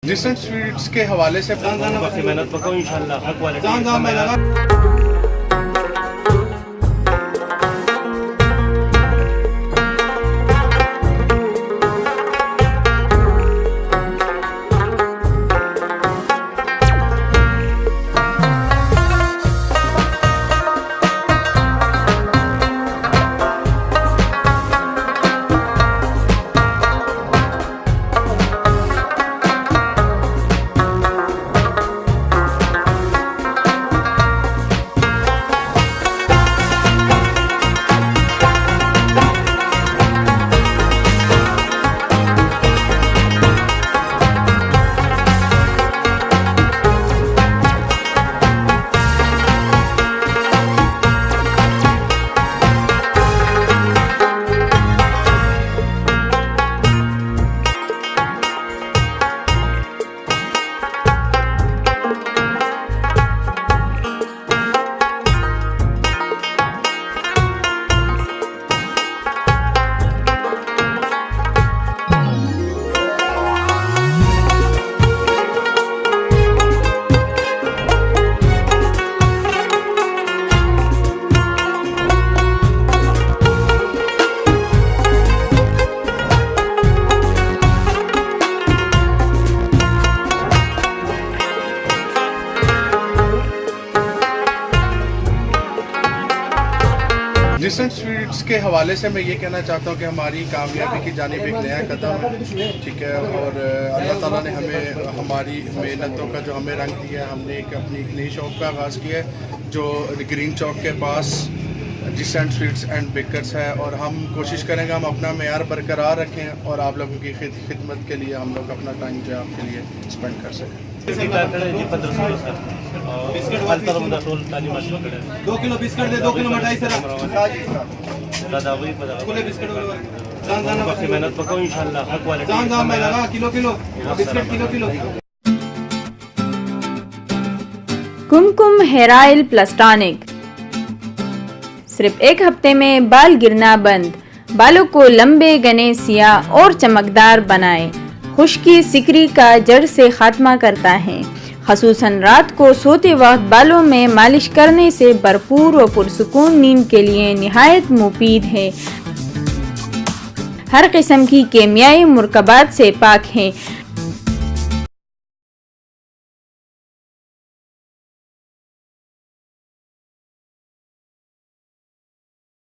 Decent sweets के हवाले से मेहनत पकाओ इंशाल्लाह क्वालिटी डिसेंट स्वीट्स के हवाले से मैं ये कहना चाहता हूँ कि हमारी कामयाबी की जानिब एक नया कदम है, ठीक है। और अल्लाह ताला ने हमें हमारी मेहनतों का जो हमें रंग दिया है, हमने अपनी एक नई शॉप का आगाज़ किया है जो ग्रीन चौक के पास डिसेंट स्वीट्स एंड बेकर्स है। और हम कोशिश करेंगे हम अपना मेयार बरकरार रखें और आप लोगों की खिदमत के लिए हम लोग अपना टाइम जो है आपके लिए स्पेंड कर सकें। 2 किलो बिस्किट दे, 2 किलो मिठाई सर। मेहनत पकाओ इंशाल्लाह quality kilo kilo biscuit kilo. Kumkum hair oil plus tonic. सिर्फ 1 हफ्ते में बाल गिरना बंद, बालों को लंबे, घने, सियाह और चमकदार बनाए, खुश्की सिकरी का जड़ से खात्मा करता है। ख़ुसूसन रात को सोते वक्त बालों में मालिश करने से भरपूर और पुरसुकून नींद के लिए निहायत मुफीद है। हर किस्म की केमियाई मुरकबात से पाक है।